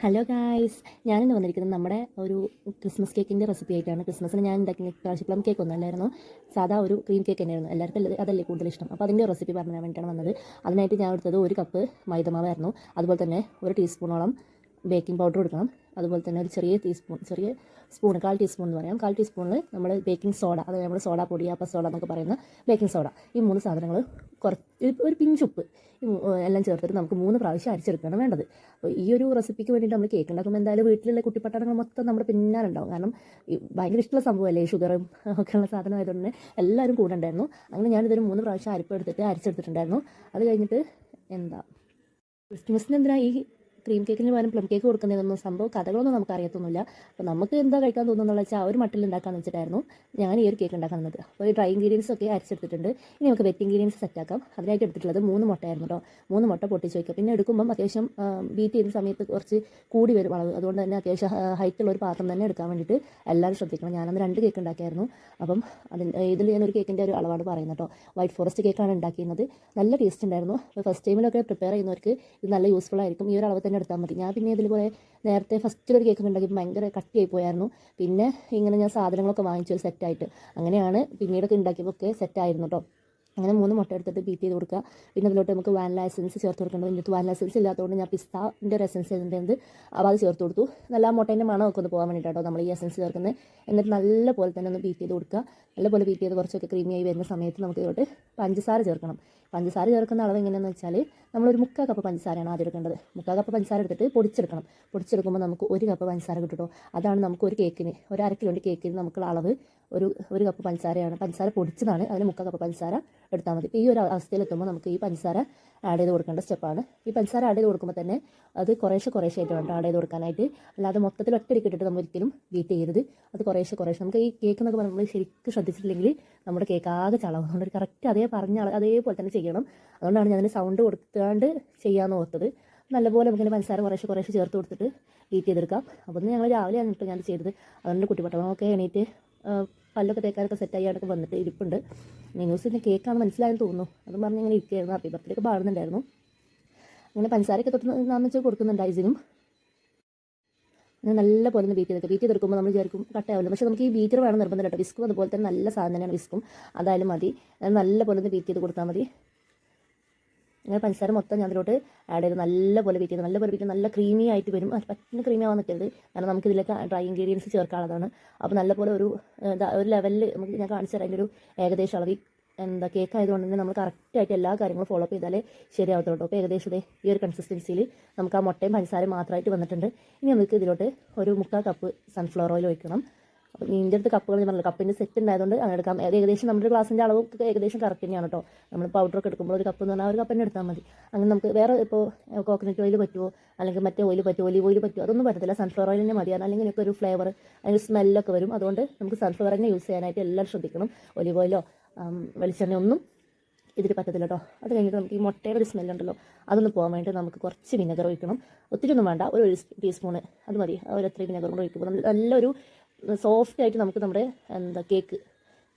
Hello guys, ഞാനിന്ന് വന്നിരിക്കുന്നത് നമ്മുടെ ഒരു ക്രിസ്മസ് കേക്കിൻ്റെ റെസിപ്പി ആയിട്ടാണ്. ക്രിസ്മസിന് ഞാൻ ഉണ്ടാക്കിയ പ്രാവശ്യം പ്ലം കേക്ക് ഒന്നും അല്ലായിരുന്നു, സാധാ ഒരു ക്രീം കേക്ക് തന്നെയായിരുന്നു. എല്ലാവർക്കും അതല്ലേ കൂടുതൽ ഇഷ്ടം. അപ്പോൾ അതിൻ്റെ റെസിപ്പി പറഞ്ഞു തരാൻ വേണ്ടിയിട്ടാണ് വന്നത്. അതിനായിട്ട് ഞാൻ എടുത്തത് 1 കപ്പ് മൈദമാവായിരുന്നു. അതുപോലെ തന്നെ 1 ടീസ്പൂണോളം ബേക്കിംഗ് പൗഡർ എടുക്കണം. അതുപോലെ തന്നെ ഒരു ചെറിയ സ്പൂൺ 1/4 ടീസ്പൂൺ എന്ന് പറയാം. 1/4 ടീസ്പൂണിൽ നമ്മൾ ബേക്കിംഗ് സോഡ, അതായത് നമ്മൾ സോഡ പൊടി, അപ്പം സോഡ എന്നൊക്കെ പറയുന്ന ബേക്കിംഗ് സോഡ, ഈ 3 സാധനങ്ങൾ ഒരു പിഞ്ചുപ്പ് എല്ലാം ചേർത്തിട്ട് നമുക്ക് 3 പ്രാവശ്യം അരിച്ചെടുക്കുകയാണ് വേണ്ടത്. അപ്പോൾ ഈ ഒരു റെസിപ്പിക്ക് വേണ്ടിയിട്ട് നമ്മൾ കേക്ക് ഉണ്ടാക്കുമ്പോൾ എന്തായാലും വീട്ടിലുള്ള കുട്ടിപ്പട്ടാളങ്ങൾ മൊത്തം നമ്മുടെ പിന്നാലുണ്ടാവും. കാരണം ഭയങ്കര ഇഷ്ടമുള്ള സംഭവമല്ലേ, ഷുഗറും ഒക്കെയുള്ള സാധനം ആയതുകൊണ്ട് തന്നെ എല്ലാവരും കൂടെ ഉണ്ടായിരുന്നു. അങ്ങനെ ഞാനിതൊരു 3 പ്രാവശ്യം അരിച്ചെടുത്തിട്ടുണ്ടായിരുന്നു. അത് കഴിഞ്ഞിട്ട് ക്രിസ്മസിന് എന്തിനാ ഈ ക്രീം കേക്കിന് പകരം പ്ലം കേക്ക് കൊടുക്കുന്നതൊന്നും സംഭവം കഥകളൊന്നും നമുക്ക് അറിയത്തൊന്നുമില്ല. അപ്പോൾ നമുക്ക് എന്താ കഴിക്കാൻ തോന്നുന്നുള്ള വെച്ചാൽ ആ ഒരു മട്ടിൽ ഉണ്ടാക്കാമെന്ന് വെച്ചിട്ടായിരുന്നു ഞാൻ ഈ ഒരു കേക്ക് ഉണ്ടാക്കുന്നത്. അപ്പോൾ ഈ ഡ്രൈ ഇൻഗ്രീഡിയൻസ് ഒക്കെ അരിച്ചെടുത്തിട്ടുണ്ട്. ഇനി നമുക്ക് വെറ്റ് ഇൻഗ്രീഡിയൻസ് സെറ്റാക്കാം. അതിനായിട്ട് എടുത്തിട്ടുള്ളത് 3 മുട്ടയായിരുന്നു കേട്ടോ. 3 മുട്ട പൊട്ടിച്ച് വയ്ക്കുക. പിന്നെ എടുക്കുമ്പം അത്യാവശ്യം ബീറ്റ് ചെയ്യുന്ന സമയത്ത് കുറച്ച് കൂടി വരും അളവ്. അതുകൊണ്ട് തന്നെ അത്യാവശ്യം ഹൈറ്റുള്ള ഒരു പാത്രം തന്നെ എടുക്കാൻ വേണ്ടിയിട്ട് എല്ലാവരും ശ്രദ്ധിക്കണം. ഞാനന്ന് 2 കേക്ക് ഉണ്ടാക്കിയായിരുന്നു. അപ്പം ഇതിൽ ഞാനൊരു കേക്കിൻ്റെ ഒരു അളവാണ് പറയുന്നത് കേട്ടോ. വൈറ്റ് ഫോറസ്റ്റ് കേക്കാണ് ഉണ്ടാക്കിയിരുന്നത്. നല്ല ടേസ്റ്റ് ഉണ്ടായിരുന്നു. അപ്പോൾ ഫസ്റ്റ് ടൈമിലൊക്കെ പ്രിപ്പയർ ചെയ്യുന്നവർക്ക് ഇത് നല്ല യൂസ്ഫുൾ ആയിരിക്കും. ഈ ഒരു അളവ് തന്നെ എടുത്താൽ മതി. ഞാൻ പിന്നെ ഇതിൽ നേരത്തെ ഫസ്റ്റിലൊരു കേക്ക് ഉണ്ടാക്കിയപ്പോൾ ഭയങ്കര കട്ടിയായി പോയായിരുന്നു. പിന്നെ ഇങ്ങനെ ഞാൻ സാധനങ്ങളൊക്കെ വാങ്ങിച്ചു സെറ്റായിട്ട്, അങ്ങനെയാണ് പിന്നീടൊക്കെ ഉണ്ടാക്കിയപ്പോൾ ഒക്കെ സെറ്റായിരുന്നു കേട്ടോ. അങ്ങനെ 3 മുട്ട എടുത്തിട്ട് ബീറ്റ് ചെയ്ത് കൊടുക്കുക. പിന്നെ അതിലോട്ട് നമുക്ക് വാനില എസൻസ് ചേർത്ത് കൊടുക്കേണ്ടത്. ഇതിനകത്ത് വാനില എസൻസ് ഇല്ലാത്തതുകൊണ്ട് ഞാൻ പിസ്താൻ്റെ ഒരു എസൻസ് ഇതിൻ്റെ അപ്പോൾ അത് ചേർത്ത് കൊടുത്തു. നല്ല ആ മുട്ടേൻ്റെ മണമൊക്കെ ഒന്ന് പോകാൻ വേണ്ടിയിട്ടോ നമ്മൾ ഈ എസൻസ് ചേർക്കുന്നത്. എന്നിട്ട് നല്ല പോലെ തന്നെ ഒന്ന് ബീറ്റ് ചെയ്ത് കൊടുക്കുക. നല്ലപോലെ ബീറ്റ് ചെയ്ത് കുറച്ചൊക്കെ ക്രീമിയായി വരുന്ന സമയത്ത് നമുക്ക് ഇതിലോട്ട് പഞ്ചസാര ചേർക്കണം. പഞ്ചസാര ചേർക്കുന്ന അളവ് എങ്ങനെയാണെന്ന് വെച്ചാൽ നമ്മളൊരു 3/4 കപ്പ് പഞ്ചസാരയാണ് ആദ്യം എടുക്കേണ്ടത്. 3/4 കപ്പ് പഞ്ചസാര എടുത്തിട്ട് പൊടിച്ചെടുക്കണം. പൊടിച്ചെടുക്കുമ്പോൾ നമുക്ക് 1 കപ്പ് പഞ്ചസാര കിട്ടും കേട്ടോ. അതാണ് നമുക്ക് ഒരു കേക്കിന്, ഒരു 1/2 കിലോൻ്റെ കേക്കിന് നമുക്കുള്ള അളവ്. ഒരു കപ്പ് പഞ്ചസാരയാണ്. പഞ്ചസാര പൊടിച്ചതാണ്. അതിന് 3/4 കപ്പ് പഞ്ചസാര എടുത്താൽ മതി. ഇപ്പോൾ ഈ ഒരു അവസ്ഥയിലെത്തുമ്പോൾ നമുക്ക് ഈ പഞ്ചസാര ആഡ് ചെയ്ത് കൊടുക്കേണ്ട സ്റ്റെപ്പാണ്. ഈ പഞ്ചസാര ആഡ് ചെയ്ത് കൊടുക്കുമ്പോൾ തന്നെ അത് കുറേശ്ശെ ആയിട്ട് വേണം ആഡ് ചെയ്ത് കൊടുക്കാനായിട്ട്. അല്ലാതെ മൊത്തത്തിൽ ഒറ്റയടിക്ക് ഇട്ടിട്ട് നമ്മൾ ഒരിക്കലും ബീറ്റ് ചെയ്യരുത്. അത് കുറേശ്ശെ നമുക്ക് ഈ കേക്ക് എന്നൊക്കെ പറഞ്ഞാൽ നമ്മൾ ശരിക്കും ശ്രദ്ധിച്ചിട്ടില്ലെങ്കിൽ നമ്മുടെ കേക്ക് ആകെ ചളവും. അതുകൊണ്ട് ഒരു കറക്റ്റ് അതേപോലെ തന്നെ ചെയ്യണം. അതുകൊണ്ടാണ് ഞാൻ സൗണ്ട് കൊടുക്കാണ്ട് ചെയ്യാമെന്ന് ഓർത്തത്. നല്ലപോലെ നമുക്കിങ്ങനെ പഞ്ചസാര കുറേശ്ശെ ചേർത്ത് കൊടുത്തിട്ട് ബീറ്റ് ചെയ്തെടുക്കാം. അപ്പോൾ ഞങ്ങൾ രാവിലെയാണ് കേട്ടോ ഞാൻ ചെയ്തത്. അതുകൊണ്ട് കുട്ടിപ്പട്ടണമൊക്കെ എണീറ്റ് പല്ലൊക്കെ തേക്കാനൊക്കെ സെറ്റായി അതൊക്കെ വന്നിട്ട് ഇരിപ്പുണ്ട്. ന്യൂസിൻ്റെ കേക്കാണ് മനസ്സിലായെന്ന് തോന്നുന്നു. അതും പറഞ്ഞ് ഇങ്ങനെ ഇരിക്കുകയായിരുന്നു. ഹാപ്പി ബർത്ത്ഡേ ഒക്കെ പാടുന്നുണ്ടായിരുന്നു. അങ്ങനെ പഞ്ചസാരയൊക്കെ തൊട്ട് വെച്ച് കൊടുക്കുന്നുണ്ട് ഐസിനും. അങ്ങനെ നല്ല പോലെ ഒന്ന് ബീറ്റ് ചെയ്തെടുക്കുമ്പോൾ നമ്മൾ വിചാരിക്കും കട്ടയാവില്ല. പക്ഷേ നമുക്ക് ഈ ബീറ്റർ വേണം നിർബന്ധം കേട്ടോ. വിസ്കും അതുപോലെ തന്നെ നല്ല സാധനം തന്നെയാണ് വിസ്കും. അതായാലും മതി. നല്ല പോലെ ഒന്ന് ബീറ്റ് ചെയ്ത് കൊടുത്താൽ മതി. അങ്ങനെ പഞ്ചസാര മൊത്തം ഞാൻ അതിലോട്ട് ആഡ് ചെയ്ത് നല്ലപോലെ ബീറ്റ് ചെയ്ത് നല്ല ക്രീമി ആയിട്ട് വരും. പറ്റുന്ന ക്രീമി ആവാൻ നിൽക്കരുത്. കാരണം നമുക്ക് ഇതിലേക്ക് ഡ്രൈ ഇൻഗ്രീഡിയൻസ് ചേർക്കാനുള്ളതാണ്. അപ്പോൾ നല്ലപോലെ ഒരു ലെവലിൽ നമുക്ക് ഞാൻ കാണിച്ചു തരാം. അതിൻ്റെ ഒരു ഏകദേശം അളവ്. കേക്ക് ആയതുകൊണ്ട് തന്നെ നമ്മൾ കറക്റ്റായിട്ട് എല്ലാ കാര്യങ്ങളും ഫോളോ അപ്പ് ചെയ്താലേ ശരിയാവത്തുള്ളൂ കേട്ടോ. അപ്പോൾ ഏകദേശം ഈ ഒരു കൺസിസ്റ്റൻസിയിൽ നമുക്ക് ആ മുട്ടയും പഞ്ചസാരയും മാത്രമായിട്ട് വന്നിട്ടുണ്ട്. ഇനി നമുക്ക് ഇതിലോട്ട് ഒരു 3/4 കപ്പ് സൺഫ്ലവർ ഓയിൽ ഒഴിക്കണം. അപ്പോൾ ഇതിൻ്റെ അടുത്ത് കപ്പുകൾ ഞാൻ പറഞ്ഞില്ല, കപ്പിൻ്റെ സെറ്റ് ഉണ്ടായതുകൊണ്ട് അങ്ങനെ എടുക്കാം. ഏകദേശം നമ്മുടെ ഗ്ലാസിൻ്റെ അളവൊക്കെ ഏകദേശം കറക്റ്റ് തന്നെയാണ് കേട്ടോ. നമ്മൾ പൗഡറൊക്കെ എടുക്കുമ്പോൾ ഒരു കപ്പ് എന്ന് പറഞ്ഞാൽ ഒരു കപ്പ് തന്നെ എടുത്താൽ മതി. അങ്ങനെ നമുക്ക് വേറെ ഇപ്പോൾ കോക്കനട്ട് ഓയിൽ പറ്റുമോ അല്ലെങ്കിൽ മറ്റേ ഓയിൽ പറ്റുമോ, ഒലിവ് ഓയിൽ പറ്റുമോ, അതൊന്നും പറ്റത്തില്ല. സൺഫ്ലവർ ഓയിൽ തന്നെ മതിയാണ്. അല്ലെങ്കിൽ ഇതിനൊക്കെ ഒരു ഫ്ലേവർ, അതിന് സ്മെല്ലൊക്കെ വരും. അതുകൊണ്ട് നമുക്ക് സൺഫ്ലവർ തന്നെ യൂസ് ചെയ്യാനായിട്ട് എല്ലാവരും ശ്രദ്ധിക്കണം. ഒലിവ് ഓയിലോ വെളിച്ചെണ്ണ ഒന്നും ഇതിൽ പറ്റത്തില്ല കേട്ടോ. അത് കഴിഞ്ഞിട്ട് നമുക്ക് ഈ മുട്ടയുടെ ഒരു സ്മെല്ലുണ്ടല്ലോ, അതൊന്ന് പോകാൻ വേണ്ടിയിട്ട് നമുക്ക് കുറച്ച് വിനെഗർ ഒഴിക്കണം. ഒത്തിരി ഒന്നും വേണ്ട, ഒരു ടീസ്പൂണ് അത് മതി. ഒരു 3 വിനെഗർ കൂടെ ഒഴിക്കുമ്പോൾ നല്ലൊരു സോഫ്റ്റ് ആയിട്ട് നമുക്ക് നമ്മുടെ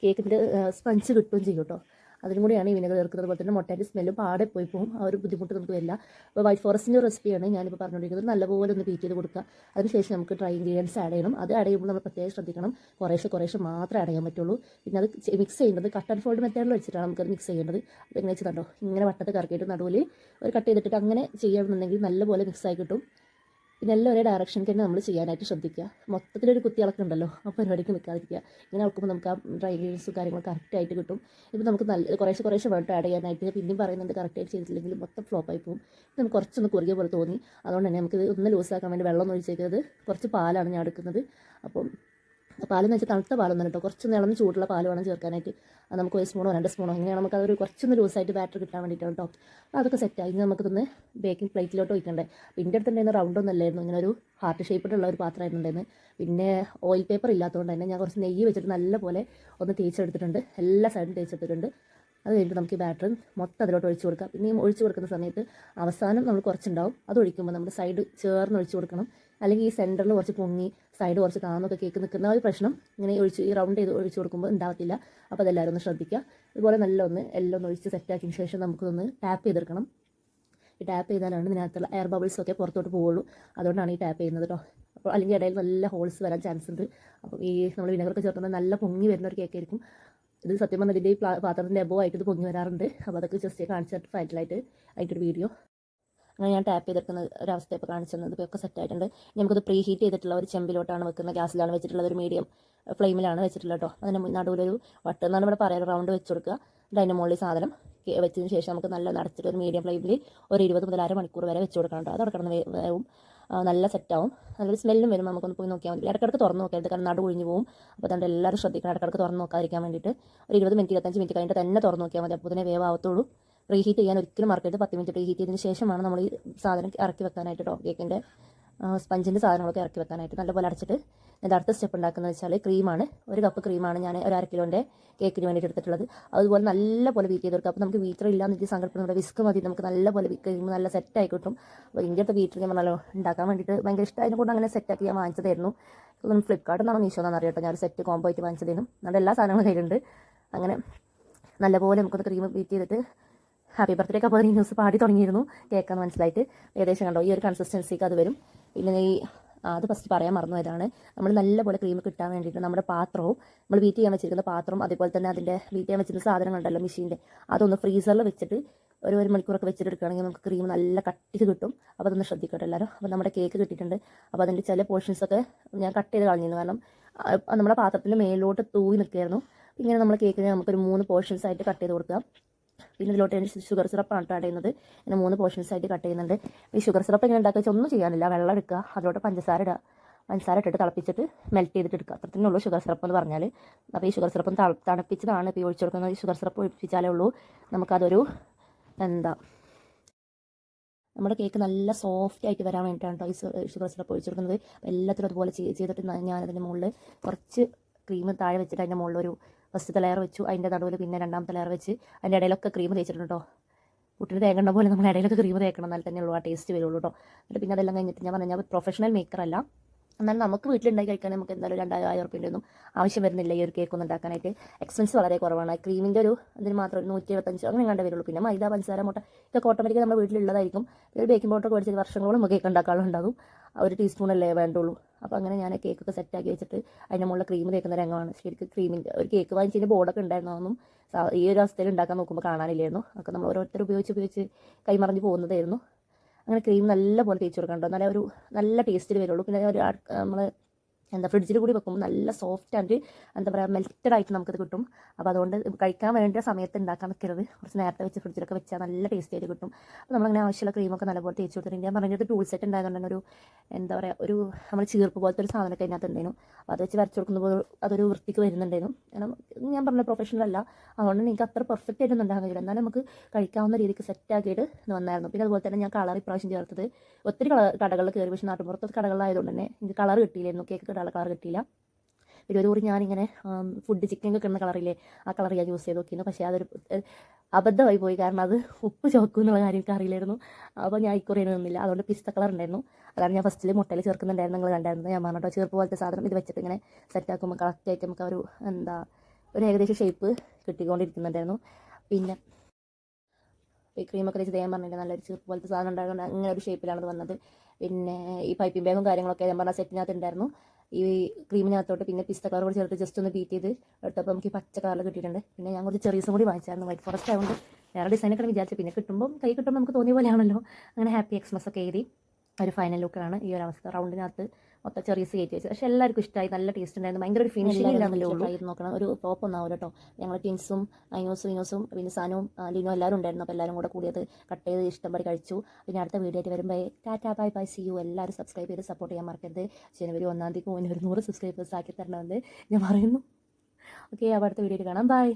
കേക്കിൻ്റെ സ്പഞ്ച് കിട്ടുകയും ചെയ്യും കേട്ടോ. അതിനും കൂടിയാണ് ഈ വിനെഗർ ചേർക്കുന്നത്. അതുപോലെ തന്നെ മുട്ടേൻ്റെ സ്മെല്ല് പാടെ പോയി പോകും. ആ ഒരു ബുദ്ധിമുട്ട് നമുക്ക് വരില്ല. അപ്പോൾ വൈറ്റ് ഫോറസ്റ്റിൻ്റെ റെസിപ്പിയാണ് ഞാനിപ്പോൾ പറഞ്ഞുകൊണ്ടിരിക്കുന്നത്. നല്ലപോലെ ഒന്ന് ബീറ്റ് ചെയ്ത് കൊടുക്കുക. അതിനുശേഷം നമുക്ക് ഡ്രൈ ഇൻഗ്രീഡിയൻസ് ആഡ് ചെയ്യണം. അത് ആഡ് ചെയ്യുമ്പോൾ നമ്മൾ പ്രത്യേകം ശ്രദ്ധിക്കണം. കുറേശ്ശെ മാത്രമേ ആഡ് ചെയ്യാൻ പറ്റുള്ളൂ. പിന്നെ അത് മിക്സ് ചെയ്യേണ്ടത് കട്ട് ആൻഡ് ഫോൾഡ് മെത്തേഡിൽ വെച്ചിട്ടാണ് നമുക്കത് മിക്സ് ചെയ്യേണ്ടത്. അതെങ്ങനെ വെച്ചിട്ടുണ്ടോ, ഇങ്ങനെ വട്ടത്ത് കറക്കിയിട്ട് നടുവിൽ ഒരു കട്ട് ചെയ്തിട്ട് അങ്ങനെ ചെയ്യണമെന്നുണ്ടെങ്കിൽ നല്ലപോലെ മിക്സായി കിട്ടും. പിന്നെ എല്ലാം ഒരേ ഡയറക്ഷനിൽ തന്നെ നമ്മൾ ചെയ്യാനായിട്ട് ശ്രദ്ധിക്കുക. മൊത്തത്തിലൊരു കുത്തിയിളക്കുണ്ടല്ലോ, ആ പരിപാടിക്ക് നിൽക്കാതിരിക്കുക. ഇങ്ങനെ ഇളക്കുമ്പോൾ നമുക്ക് ആ ഡ്രൈ ഇൻഗ്രീഡിയൻസും കാര്യങ്ങളും കറക്റ്റായിട്ട് കിട്ടും. ഇപ്പോൾ നമുക്ക് നല്ല കുറേശ്ശെ വേണ്ട ആഡ് ചെയ്യാനായിട്ട്. പിന്നെയും പറയുന്നുണ്ട് കറക്റ്റായിട്ട് ചെയ്തിട്ടില്ലെങ്കിൽ മൊത്തം ഫ്ലോപ്പായി പോകും. നമുക്ക് കുറച്ചൊന്ന് കുറുകിയ പോലെ തോന്നി. അതുകൊണ്ട് തന്നെ നമുക്കിത് ഒന്ന് ലൂസാക്കാൻ വേണ്ടി വെള്ളം ഒഴിച്ചേക്കുന്നത് കുറച്ച് പാലാണ് ഞാൻ എടുക്കുന്നത്. അപ്പം പാലെന്ന് വെച്ചാൽ തണുത്ത പാലൊന്നും കേട്ടോ, കുറച്ചൊന്ന് ഇളന്ന് ചൂടുള്ള പാൽ വേണം ചേർക്കാനായിട്ട്. അത് നമുക്ക് 1 സ്പൂണോ 2 സ്പൂണോ അങ്ങനെയാണ് നമുക്കതൊരു കുറച്ചൊന്ന് ലൂസായിട്ട് ബാറ്റർ കിട്ടാൻ വേണ്ടിയിട്ടാണ് കേട്ടോ. അതൊക്കെ സെറ്റായി. ഇനി നമുക്കിതൊന്ന് ബേക്കിംഗ് പ്ലേറ്റിലോട്ട് വയ്ക്കണ്ടേ. പിന്നെ അടുത്ത് ഉണ്ടായിരുന്ന റൗണ്ടൊന്നും അല്ലായിരുന്നു, ഇങ്ങനെ ഒരു ഹാർട്ട് ഷേപ്പിലുള്ള ഒരു പാത്രമായിട്ടുണ്ടായിരുന്നു. പിന്നെ ഓയിൽ പേപ്പർ ഇല്ലാത്തതുകൊണ്ട് തന്നെ ഞാൻ കുറച്ച് നെയ്യ് വെച്ചിട്ട് നല്ലപോലെ ഒന്ന് തേച്ചെടുത്തിട്ടുണ്ട്. എല്ലാ സൈഡും തേച്ചെടുത്തിട്ടുണ്ട്. അത് കഴിഞ്ഞിട്ട് നമുക്ക് ഈ ബാറ്റർ മൊത്തം അതിലോട്ട് ഒഴിച്ച് കൊടുക്കാം. പിന്നെ ഈ ഒഴിച്ച് കൊടുക്കുന്ന സമയത്ത് അവസാനം നമ്മൾ കുറച്ചുണ്ടാവും, അത് ഒഴിക്കുമ്പോൾ നമ്മുടെ സൈഡ് ചേർന്ന് ഒഴിച്ച് കൊടുക്കണം. അല്ലെങ്കിൽ ഈ സെൻറ്ററിൽ കുറച്ച് പൊങ്ങി സൈഡ് കുറച്ച് താന്നൊക്കെ കേക്ക് നിൽക്കുന്ന ഒരു പ്രശ്നം ഇങ്ങനെ ഈ റൗണ്ട് ചെയ്ത് ഒഴിച്ച് കൊടുക്കുമ്പോൾ ഉണ്ടാവത്തില്ല. അപ്പോൾ അതെല്ലാവരും ഒന്ന് ശ്രദ്ധിക്കുക. ഇതുപോലെ എല്ലാം ഒന്ന് ഒഴിച്ച് സെറ്റാക്കിയതിന് ശേഷം നമുക്കൊന്ന് ടാപ്പ് ചെയ്തെടുക്കണം. ഈ ടാപ്പ് ചെയ്താലാണ് ഇതിനകത്തുള്ള എയർ ബബിൾസൊക്കെ പുറത്തോട്ട് പോവുള്ളൂ. അതുകൊണ്ടാണ് ഈ ടാപ്പ് ചെയ്യുന്നത് കേട്ടോ. അപ്പോൾ അല്ലെങ്കിൽ ഇടയിൽ നല്ല ഹോൾസ് വരാൻ ചാൻസ് ഉണ്ട്. അപ്പോൾ ഈ നമ്മൾ വിനെഗറൊക്കെ ചേർത്തുമ്പോൾ നല്ല പൊങ്ങി വരുന്ന ഒരു കേക്കായിരിക്കും ഇത്. സത്യം പറഞ്ഞാൽ ഇതിൻ്റെ ഈ പാത്രത്തിൻ്റെ എബോ ആയിട്ട് ഇത് പൊങ്ങി വരാറുണ്ട്. അപ്പോൾ അതൊക്കെ ജസ്റ്റ് കാണിച്ചിട്ട് ഫൈനലായിട്ട് ആയിട്ടൊരു വീഡിയോ. അങ്ങനെ ഞാൻ ടാപ്പ് ചെയ്തെടുക്കുന്ന ഒരവസ്ഥ ഇപ്പോൾ കാണിച്ചു തന്നത്. ഇപ്പോൾ ഒക്കെ സെറ്റ് ആയിട്ടുണ്ട്. നമുക്കത് പ്രീ ഹീറ്റ് ചെയ്തിട്ടുള്ള ഒരു ചെമ്പിലോട്ടാണ് വെക്കുന്നത്. ഗ്യാസിലാണ് വെച്ചിട്ടുള്ളത്. ഒരു മീഡിയം ഫ്ലെയിമിലാണ് വെച്ചിട്ടുള്ളത് കേട്ടോ. അതിന് നടുവിലൊരു വട്ടം എന്നാണ് ഇവിടെ പറയുക, റൗണ്ട് വെച്ച് കൊടുക്കുക. അതിൻ്റെ മുകളിൽ സാധനം വെച്ചതിന് ശേഷം നമുക്ക് നല്ല നടച്ചിട്ട് ഒരു മീഡിയം ഫ്ലെയിമിൽ ഒരു 20 മുതൽ അരമണിക്കൂർ വരെ വെച്ച് കൊടുക്കണം കേട്ടോ. അത് അവിടെ കിടന്ന് വേവും, നല്ല സെറ്റാവും. നല്ലൊരു സ്മെല്ലും വരും. നമുക്കൊന്ന് പോയി നോക്കിയാൽ മതി. ഇടയ്ക്കിടയ്ക്ക് തുറന്ന് നോക്കരുത്, കാരണം നടു ഒഴിഞ്ഞ് പോകും. അപ്പോൾ അതുകൊണ്ട് എല്ലാവരും ശ്രദ്ധിക്കണം, ഇടയ്ക്കിടയ്ക്ക് തുറന്ന് നോക്കാതിരിക്കാൻ വേണ്ടിയിട്ട്. ഒരു 20 മിനിറ്റ് 25 മിനിറ്റ് കഴിഞ്ഞിട്ട് തന്നെ തുറന്ന് നോക്കിയാൽ മതി. അപ്പോൾ തന്നെ വേവാവത്തുള്ളൂ. റീഹീറ്റ് ചെയ്യാൻ ഒരിക്കലും മറക്കരുത്. 10 മിനിറ്റ് റീഹീറ്റ് ചെയ്തതിന് ശേഷമാണ് നമ്മൾ ഈ സാധനം ഇറക്കി വെക്കാനായിട്ട് കേട്ടോ. കേക്കിൻ്റെ സ്പഞ്ചിൻ്റെ സാധനങ്ങളൊക്കെ ഇറക്കി വെക്കാനായിട്ട് നല്ലപോലെ അടച്ചിട്ട് എൻ്റെ അടുത്ത സ്റ്റെപ്പ് ഉണ്ടാക്കുന്നത് വെച്ചാൽ ക്രീമാണ്. 1 കപ്പ് ക്രീമാണ് ഞാൻ ഒരു 1/2 കിലോൻ്റെ കേക്കിന് വേണ്ടിയിട്ട് എടുത്തിട്ടുള്ളത്. അതുപോലെ നല്ലപോലെ ബീറ്റ് ചെയ്ത് കൊടുക്കുക. അപ്പോൾ നമുക്ക് ബീറ്റർ ഇല്ലാന്ന് വെച്ച് സങ്കടപ്പെടുന്ന വിസ്ക് മതി. നമുക്ക് നല്ലപോലെ ക്രീം നല്ല സെറ്റായി കിട്ടും. അപ്പോൾ ഇന്ത്യത്തെ ബീറ്റർ ഞാൻ പറഞ്ഞാലോ ഉണ്ടാക്കാൻ വേണ്ടിയിട്ട് ഭയങ്കര ഇഷ്ടമായതിനെ കൊണ്ട് അങ്ങനെ സെറ്റാക്കി ഞാൻ വാങ്ങിച്ചതായിരുന്നു. ഇപ്പം ഫ്ലിപ്കാർട്ടിൽ നിന്നാണ് മീഷോ എന്നാണ് അറിയാട്ടോ. ഞാൻ സെറ്റ് കോംബോ ആയിട്ട് വാങ്ങിച്ചതായിരുന്നു. നമ്മുടെ എല്ലാ സാധനങ്ങളും കയ്യിലുണ്ട്. അങ്ങനെ നല്ലപോലെ നമുക്കൊന്ന് ക്രീം ബീറ്റ് ചെയ്തിട്ട് ഹാപ്പി ബർത്ത്ഡേ ഒക്കെ അപ്പോൾ ന്യൂസ് പാടി തുടങ്ങിയിരുന്നു. കേൾക്കാൻ മനസ്സിലായിട്ട് ഏകദേശം കണ്ടോ ഈ ഒരു കൺസിസ്റ്റൻസിക്ക് അത് വരും. പിന്നെ അത് ഫസ്റ്റ് പറയാൻ മറന്നുപോയതാണ്. നമ്മൾ നല്ലപോലെ ക്രീം കിട്ടാൻ വേണ്ടിയിട്ട് നമ്മുടെ പാത്രവും നമ്മൾ ബീറ്റ് ചെയ്യാൻ വെച്ചിരിക്കുന്ന പാത്രം, അതുപോലെ തന്നെ അതിൻ്റെ ബീറ്റ് ചെയ്യാൻ വെച്ചിരുന്ന സാധനങ്ങളുണ്ടല്ലോ മെഷീൻ്റെ, അതൊന്ന് ഫ്രീസറിൽ വെച്ചിട്ട് ഒരു മണിക്കൂറൊക്കെ വെച്ചിട്ട് എടുക്കുകയാണെങ്കിൽ നമുക്ക് ക്രീം നല്ല കട്ടിക്ക് കിട്ടും. അപ്പോൾ അതൊന്ന് ശ്രദ്ധിക്കട്ടെ എല്ലാവരും. അപ്പോൾ നമ്മുടെ കേക്ക് കിട്ടിയിട്ടുണ്ട്. അപ്പോൾ അതിൻ്റെ ചില പോർഷൻസൊക്കെ ഞാൻ കട്ട് ചെയ്ത് കളഞ്ഞിരുന്നു, കാരണം നമ്മുടെ പാത്രത്തിൻ്റെ മേലോട്ട് തൂവി നിൽക്കുകയായിരുന്നു. ഇങ്ങനെ നമ്മൾ കേക്കിന് നമുക്കൊരു 3 പോർഷൻസ് ആയിട്ട് കട്ട് ചെയ്ത് കൊടുക്കാം. പിന്നെ ഇതിലോട്ട് ഷുഗർ സിറപ്പാണ് ആഡ് ചെയ്യുന്നത്. ഇങ്ങനെ 3 പോർഷൻസ് ആയിട്ട് കട്ട് ചെയ്യുന്നുണ്ട്. ഈ ഷുഗർ സിറപ്പ് ഇങ്ങനെ ഉണ്ടാക്കുക വെച്ചാൽ ഒന്നും ചെയ്യാനില്ല. വെള്ളം എടുക്കുക, അതിലോട്ട് പഞ്ചസാര ഇടുക, പഞ്ചസാര ഇട്ടിട്ട് തിളപ്പിച്ചിട്ട് മെൽറ്റ് ചെയ്തിട്ട് എടുക്കുക. അത്രത്തന്നെ ഉള്ളൂ ഷുഗർ സിറപ്പ് എന്ന് പറഞ്ഞാൽ. അപ്പോൾ ഈ ഷുഗർ സിറപ്പ് തണുപ്പിച്ചതാണ് ഇപ്പോൾ ഒഴിച്ചു കൊടുക്കുന്നത്. ഈ ഷുഗർ സിറപ്പ് ഒഴിപ്പിച്ചാലേ ഉള്ളൂ നമുക്കതൊരു നമ്മുടെ കേക്ക് നല്ല സോഫ്റ്റ് ആയിട്ട് വരാൻ വേണ്ടിയിട്ടാണ് കേട്ടോ ഈ ഷുഗർ സിറപ്പ് ഒഴിച്ചു കൊടുക്കുന്നത്. എല്ലാത്തിലും അതുപോലെ ചെയ്തിട്ട് ഞാനതിൻ്റെ മുകളിൽ കുറച്ച് ക്രീം താഴെ വെച്ചിട്ട് അതിൻ്റെ മുകളിൽ ഒരു ഫസ്റ്റത്തെ ലെയർ വെച്ചു. അതിൻ്റെ നടുവിൽ പിന്നെ 2ാമത്തെ ലെയർ വെച്ച് അതിൻ്റെ ഇടയിലൊക്കെ ക്രീം തേച്ചിട്ടുണ്ട് കേട്ടോ. കുട്ടിന് തേക്കേണ്ട പോലെ നമ്മൾ ഇടയിലൊക്കെ ക്രീം തേക്കണം, എന്നാൽ തന്നെ ഉള്ളൂ ആ ടേസ്റ്റ് വരുള്ളൂ കേട്ടോ. എന്നിട്ട് പിന്നെ അതെല്ലാം കഴിഞ്ഞിട്ട് ഞാൻ പറഞ്ഞാൽ പ്രൊഫഷണൽ മേക്കറല്ല, എന്നാൽ നമുക്ക് വീട്ടിലുണ്ടാക്കി കഴിക്കാൻ നമുക്ക് എന്തായാലും 2000 റുപ്യൻ്റെ ഒന്നും ആവശ്യം വരുന്നില്ല ഈ ഒരു കേക്ക് ഒന്ന് ഉണ്ടാക്കാനായിട്ട്. എക്സ്പെൻസ് വളരെ കുറവാണ്. ക്രീമിൻ്റെ അതിന് മാത്രം 175 അങ്ങനെ കണ്ടേ വരുള്ളൂ. പിന്നെ മൈദ, പഞ്ചസാര, മുട്ട ഇതൊക്കെ ഓട്ടോമാറ്റിക്കലി നമ്മുടെ വീട്ടിലുള്ളതായിരിക്കും. ഒരു ബേക്കിംഗ് പൗഡർ മേടിച്ചിട്ട് വർഷങ്ങളോളം നമുക്ക് കേക്ക് ഉണ്ടാക്കാനുണ്ടാകും. ഒരു ടീസ്പൂണല്ലേ വേണ്ടുള്ളൂ. അപ്പോൾ അങ്ങനെ ഞാൻ കേക്കൊക്കെ സെറ്റാക്കി വെച്ചിട്ട് അതിൻ്റെ മുകളിൽ ക്രീം തേക്കുന്ന രംഗമാണ്. ശരിക്കും ക്രീമിൻ്റെ ഒരു കേക്ക് വാങ്ങിച്ചതിൻ്റെ ബോർഡൊക്കെ ഉണ്ടായിരുന്നു. അതൊന്നും ഈ ഒരു അവസ്ഥയിൽ ഉണ്ടാക്കാൻ നോക്കുമ്പോൾ കാണാനില്ലായിരുന്നു. അതൊക്കെ നമ്മൾ ഓരോരുത്തർ ഉപയോഗിച്ച് കൈമറിഞ്ഞ് പോകുന്നതായിരുന്നു. അങ്ങനെ ക്രീം നല്ല പോലെ തേച്ച് കൊടുക്കണ്ടോ, നല്ല ഒരു നല്ല ടേസ്റ്റിൽ വരുള്ളൂ. പിന്നെ ഒരു നമ്മൾ ഫ്രിഡ്ജിൽ കൂടി വെക്കുമ്പോൾ നല്ല സോഫ്റ്റ് ആൻഡ് മെൽറ്റഡ് ആയിട്ട് നമുക്കത് കിട്ടും. അപ്പോൾ അതുകൊണ്ട് കഴിക്കാൻ വേണ്ട സമയത്ത് ഉണ്ടാക്കാൻ നിൽക്കരുത്. കുറച്ച് നേരത്തെ വെച്ച് ഫ്രിഡ്ജിലൊക്കെ വെച്ചാൽ നല്ല ടേസ്റ്റ് ആയിട്ട് കിട്ടും. അപ്പോൾ നമ്മളങ്ങനെ ആവശ്യമുള്ള ക്രീമൊക്കെ നല്ലപോലെ തേച്ച് കൊടുത്തിട്ടുണ്ട്. ഞാൻ പറഞ്ഞത് ടൂൾ സെറ്റ് ഉണ്ടായതുകൊണ്ട് തന്നെ ഒരു നമ്മൾ ചീർപ്പ് പോലത്തെ ഒരു സാധനമൊക്കെ അതിനകത്ത് ഉണ്ടായിരുന്നു. അപ്പോൾ അത് വെച്ച് വരച്ച് കൊടുക്കുമ്പോൾ അതൊരു വൃത്തിക്ക് വരുന്നുണ്ടായിരുന്നു. കാരണം ഞാൻ പറഞ്ഞ പ്രൊഫഷണൽ അല്ല, അതുകൊണ്ട് എനിക്ക് അത്ര പെർഫെക്റ്റ് ആയിട്ടൊന്നും ഉണ്ടാകാൻ കഴിയില്ല. എന്നാലും നമുക്ക് കഴിക്കാവുന്ന രീതിക്ക് സെറ്റാക്കിയിട്ട് വന്നായിരുന്നു. പിന്നെ അതുപോലെ തന്നെ ഞാൻ കളർ ഇപ്രാവശ്യം ചേർത്തത് ഒത്തിരി കടകളിൽ കയറി, പക്ഷേ നാട്ടുപുറത്ത് കടകളിലായതുകൊണ്ട് തന്നെ എനിക്ക് കളർ കിട്ടിയില്ലായിരുന്നു. കേക്ക് കളർ കിട്ടിയില്ല. പിന്നെ ഒരു ഞാനിങ്ങനെ ഫുഡ് ചിക്കൻ കിട്ടുന്ന കളറില്ലേ, ആ കളർ ഞാൻ യൂസ് ചെയ്ത് നോക്കിയിരുന്നു. പക്ഷേ അതൊരു അബദ്ധമായി പോയി, കാരണം അത് ഉപ്പ് ചോക്കും എന്നുള്ള കാര്യം എനിക്ക് അറിയില്ലായിരുന്നു. അപ്പോൾ ഞാൻ ഇക്കുറി നിന്നില്ല. അതുകൊണ്ട് പിസ്ത കളർ ഉണ്ടായിരുന്നു. അതാണ് ഞാൻ ഫസ്റ്റിൽ മുട്ടയിൽ ചേർക്കുന്നുണ്ടായിരുന്നു, നിങ്ങൾ കണ്ടായിരുന്നു. ഞാൻ പറഞ്ഞിട്ടോ ചേർപ്പ് പോലത്തെ സാധനം ഇത് വെച്ചിട്ട് ഇങ്ങനെ സെറ്റാക്കുമ്പോൾ കറക്റ്റായിട്ട് നമുക്ക് ഒരു ഏകദേശം ഷേപ്പ് കിട്ടിക്കൊണ്ടിരിക്കുന്നുണ്ടായിരുന്നു. പിന്നെ ഈ ക്രീമൊക്കെ തേച്ച് ഞാൻ പറഞ്ഞിട്ട് നല്ലൊരു ചേർപ്പ് പോലത്തെ സാധനം ഉണ്ടായതുകൊണ്ട് അങ്ങനെ ഒരു ഷേപ്പിലാണ് വന്നത്. പിന്നെ ഈ പൈപ്പിംഗ് ബാഗും കാര്യങ്ങളൊക്കെ ഞാൻ പറഞ്ഞ സെറ്റിനകത്ത് ഉണ്ടായിരുന്നു. ഈ ക്രീമിനകത്തോട്ട് പിന്നെ പിസ്ത കളർ കൂടി ചേർത്ത് ജസ്റ്റ് ഒന്ന് ബീറ്റ് ചെയ്ത് എടുത്തപ്പോൾ നമുക്ക് ഈ പച്ച കളർ കിട്ടിയിട്ടുണ്ട്. പിന്നെ ഞാൻ കുറച്ച് ചെറീസും കൂടി വാങ്ങിച്ചായിരുന്നു. വൈറ്റ് ഫോറസ്റ്റ് ആയതുകൊണ്ട് വേറെ ഡിസൈനൊക്കെ വിചാരിച്ചു. പിന്നെ കൈ കിട്ടുമ്പോൾ നമുക്ക് തോന്നിയ പോലെയാണല്ലോ. അങ്ങനെ ഹാപ്പി എക്സ്മസ് ഒക്കെ എഴുതി ഒരു ഫൈനൽ ലുക്കാണ് ഈ ഒരു അവസ്ഥ. റൗണ്ടിനകത്ത് മൊത്തം ചെറിയസ് കയറ്റി വെച്ചത്. പക്ഷേ എല്ലാവർക്കും ഇഷ്ടമായി, നല്ല ടേസ്റ്റ് ഉണ്ടായിരുന്നു. ഭയങ്കര ഒരു ഫിനിഷിംഗ് ഇല്ലാന്നല്ലേ ഉള്ളൂ. ഇത് നോക്കണം, ഒരു ടോപ്പ് ഒന്നാവും കേട്ടോ. ഞങ്ങൾ ടിൻസും വിനോസും പിന്നെ സാനും ലിനോ എല്ലാവരും ഉണ്ടായിരുന്നു. അപ്പോൾ എല്ലാവരും കൂടെ കൂടിയത് കട്ട് ചെയ്ത് ഇഷ്ടംപോലെ കഴിച്ചു. പിന്നെ അടുത്ത വീഡിയോ ആയിട്ട് വരുമ്പോൾ tata bye bye see you. എല്ലാവരും സബ്സ്ക്രൈബ് ചെയ്ത് സപ്പോർട്ട് ചെയ്യാൻ മറക്കരുത്. ജനുവരി 1-ാം തീയതി ഒരു 100 സബ്സ്ക്രൈബേഴ്സ് ആക്കി തരണമെന്ന് ഞാൻ പറയുന്നു. ഓക്കെ, അപ്പോൾ അടുത്ത വീഡിയോയിൽ കാണാം. ബൈ.